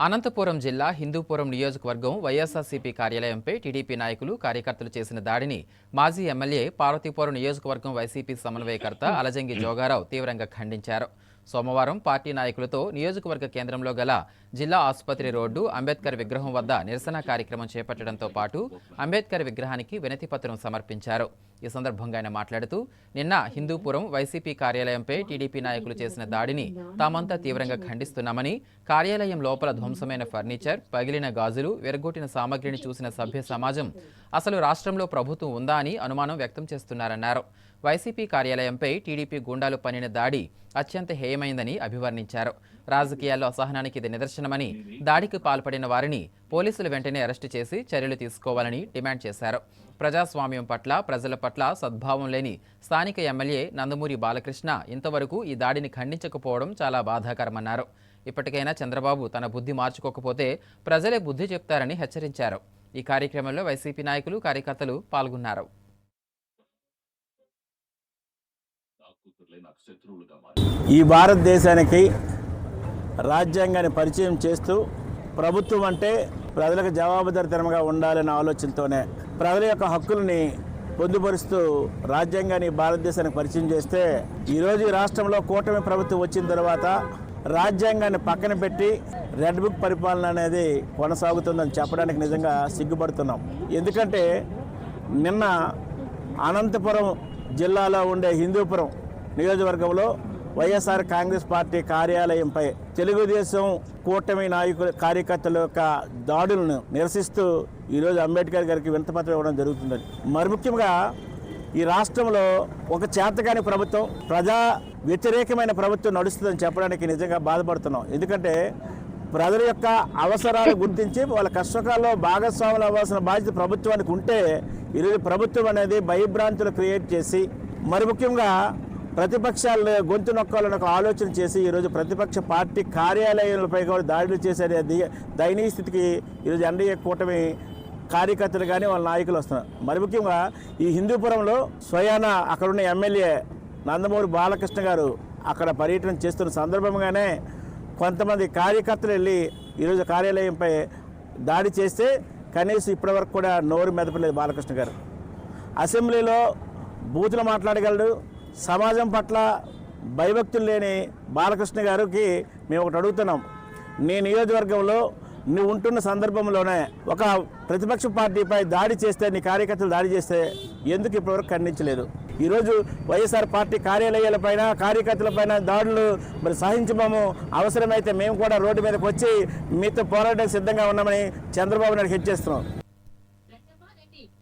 అనంతపురం జిల్లా హిందూపురం నియోజకవర్గం వైఎస్ఆర్సీపీ కార్యాలయంపై టీడీపీ నాయకులు కార్యకర్తలు చేసిన దాడిని మాజీ ఎమ్మెల్యే పార్వతీపురం నియోజకవర్గం వైసీపీ సమన్వయకర్త అలజంగి జోగారావు తీవ్రంగా ఖండించారు. సోమవారం పార్టీ నాయకులతో నియోజకవర్గ కేంద్రంలో గల జిల్లా ఆసుపత్రి రోడ్డు అంబేద్కర్ విగ్రహం వద్ద నిరసన కార్యక్రమం చేపట్టడంతో పాటు అంబేద్కర్ విగ్రహానికి వినతిపత్రం సమర్పించారు. ఈ సందర్భంగా ఆయన మాట్లాడుతూ, నిన్న హిందూపురం వైసీపీ కార్యాలయంపై టీడీపీ నాయకులు చేసిన దాడిని తామంతా తీవ్రంగా ఖండిస్తున్నామని, కార్యాలయం లోపల ధ్వంసమైన ఫర్నిచర్, పగిలిన గాజులు, విరగొట్టిన సామగ్రిని చూసిన సభ్య సమాజం అసలు రాష్ట్రంలో ప్రభుత్వం ఉందా అని అనుమానం వ్యక్తం చేస్తున్నారన్నారు. వైసీపీ కార్యాలయంపై టీడీపీ గూండాలు పన్నిన దాడి అత్యంత హేయమైందని అభివర్ణించారు. రాజకీయాల్లో అసహనానికి ఇది నిదర్శనమని, దాడికి పాల్పడిన వారిని పోలీసులు వెంటనే అరెస్టు చేసి చర్యలు తీసుకోవాలని డిమాండ్ చేశారు. ప్రజాస్వామ్యం పట్ల, ప్రజల పట్ల సద్భావం లేని స్థానిక ఎమ్మెల్యే నందమూరి బాలకృష్ణ ఇంతవరకు ఈ దాడిని ఖండించకపోవడం చాలా బాధాకరమన్నారు. ఇప్పటికైనా చంద్రబాబు తన బుద్ధి మార్చుకోకపోతే ప్రజలే బుద్ధి చెప్తారని హెచ్చరించారు. ఈ కార్యక్రమంలో వైసీపీ నాయకులు, కార్యకర్తలు పాల్గొన్నారు. ఈ భారతదేశానికి రాజ్యాంగాన్ని పరిచయం చేస్తూ ప్రభుత్వం అంటే ప్రజలకు జవాబుదారీతనంగా ఉండాలనే ఆలోచనతోనే ప్రజల యొక్క హక్కుల్ని పొందుపరుస్తూ రాజ్యాంగాన్ని భారతదేశానికి పరిచయం చేస్తే, ఈరోజు ఈ రాష్ట్రంలో కూటమి ప్రభుత్వం వచ్చిన తర్వాత రాజ్యాంగాన్ని పక్కన పెట్టి రెడ్ బుక్ పరిపాలన అనేది కొనసాగుతుందని చెప్పడానికి నిజంగా సిగ్గుపడుతున్నాం. ఎందుకంటే నిన్న అనంతపురం జిల్లాలో ఉండే హిందూపురం నియోజకవర్గంలో వైఎస్ఆర్ కాంగ్రెస్ పార్టీ కార్యాలయంపై తెలుగుదేశం కూటమి నాయకుల కార్యకర్తల యొక్క దాడులను నిరసిస్తూ ఈరోజు అంబేద్కర్ గారికి వినతిపత్రం ఇవ్వడం జరుగుతుందని. మరి ముఖ్యంగా ఈ రాష్ట్రంలో ఒక చేతకాని ప్రభుత్వం, ప్రజా వ్యతిరేకమైన ప్రభుత్వం నడుస్తుందని చెప్పడానికి నిజంగా బాధపడుతున్నాం. ఎందుకంటే ప్రజల యొక్క అవసరాలు గుర్తించి వాళ్ళ కష్టకాల్లో భాగస్వాములు అవ్వాల్సిన బాధ్యత ప్రభుత్వానికి ఉంటే, ఈరోజు ప్రభుత్వం అనేది భయభ్రాంతులు క్రియేట్ చేసి, మరి ముఖ్యంగా ప్రతిపక్షాలు గొంతు నొక్కాలని ఒక ఆలోచన చేసి ఈరోజు ప్రతిపక్ష పార్టీ కార్యాలయాలపై కూడా దాడులు చేసే దయనీయ స్థితికి ఈరోజు ఎన్డీఏ కూటమి కార్యకర్తలు కానీ వాళ్ళ నాయకులు వస్తున్నారు. మరి ముఖ్యంగా ఈ హిందూపురంలో స్వయాన అక్కడున్న ఎమ్మెల్యే నందమూరి బాలకృష్ణ గారు అక్కడ పర్యటన చేస్తున్న సందర్భంగానే కొంతమంది కార్యకర్తలు వెళ్ళి ఈరోజు కార్యాలయంపై దాడి చేస్తే కనీసం ఇప్పటివరకు కూడా నోరు మెదపలేదు బాలకృష్ణ గారు. అసెంబ్లీలో బూతులు మాట్లాడగలడు. సమాజం పట్ల భయభక్తులు లేని బాలకృష్ణ గారికి మేము ఒకటి అడుగుతున్నాం. నీ నియోజకవర్గంలో నువ్వు ఉంటున్న సందర్భంలోనే ఒక ప్రతిపక్ష పార్టీపై దాడి చేస్తే, నీ కార్యకర్తలు దాడి చేస్తే ఎందుకు ఇప్పటివరకు ఖండించలేదు? ఈరోజు వైఎస్ఆర్ పార్టీ కార్యాలయాలపైన, కార్యకర్తలపైన దాడులు మరి సహించమము, అవసరమైతే మేము కూడా రోడ్డు మీదకి వచ్చి మీతో పోరాటం సిద్ధంగా ఉన్నామని చంద్రబాబు నాయుడు హెచ్చరిస్తున్నాం.